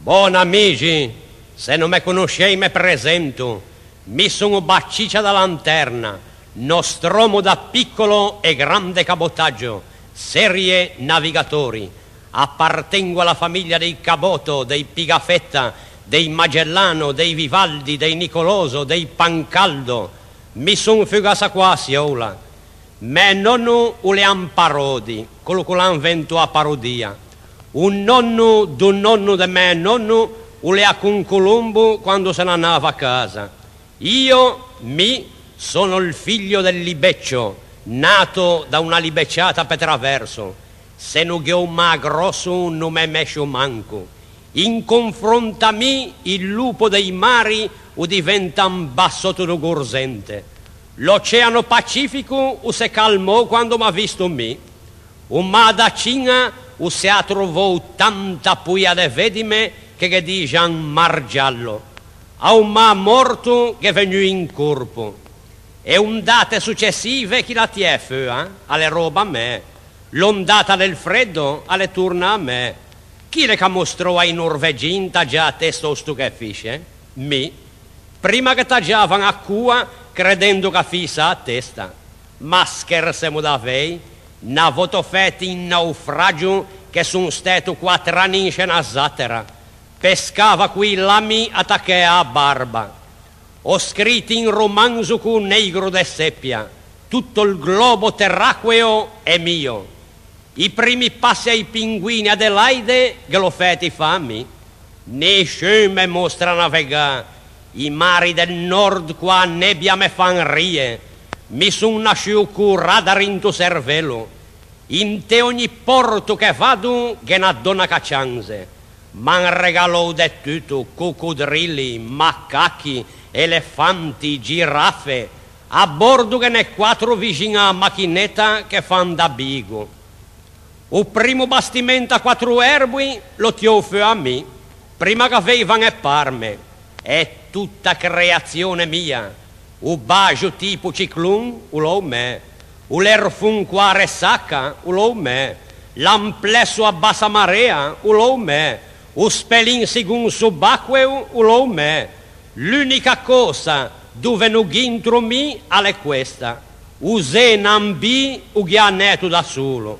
Buon amici, se non mi conoscei mi presento. Mi sono Bacciccia da Lanterna, nostromo da piccolo e grande cabotaggio, serie navigatori. Appartengo alla famiglia dei Caboto, dei Pigafetta, dei Magellano, dei Vivaldi, dei Nicoloso, dei Pancaldo. Mi son fugasa qua a Siola. Me nonno ulean parodi, quello che l'han vento a parodia. Un nonno d'un nonno de me nonno ulea con Colombo quando se ne andava a casa. Io, sono il figlio del libeccio, nato da una libecciata per traverso. Se non che un ma grosso non me mescio manco. In confronto a me il lupo dei mari o diventa un basso tutto gorsente. L'oceano Pacifico o se calmò quando m'ha visto me. Un ma da Cina o se ha trovato tanta puia de vedime che dice un mar giallo. A un ma morto che venu in corpo. E ondate successive chi la tiene alle roba a me. L'ondata del freddo alle turna a me. Chi le che mostrò ai norvegini già a testo stu che fisce? Mi. Prima che tagliavano a cua credendo che fissa a testa. Ma scherziamo da vei? N'avuto fetti in naufragio che sono stato 4 anni in scena zattera. Pescava qui lami attacche a barba. Ho scritto in romanzo con un negro de seppia. Tutto il globo terracqueo è mio. I primi passi ai pinguini Adelaide che l'ho fetti fammi. Nessuno mi mostra navigare. I mari del nord qua nebbia me fan rie. Mi son nasciuto con radar in tuo cervello. In te ogni porto che vado che una donna caccianze. M'han regalato di tutto, coccodrilli, macachi, elefanti, giraffe. A bordo che ne 4 vicino a macchinetta che fan da bigo. Il primo bastimento a 4 erbi lo tioffo a me, prima che avevano e parme. È tutta creazione mia. O bacio tipo ciclone, o lo me. O l'erfun qua resacca, o lo me. L'amplesso a bassa marea, o lo me. O spelin segun subacqueo, o lo me. L'unica cosa dove non ghintro mi è questa. Usè nambi o ghianetto da solo.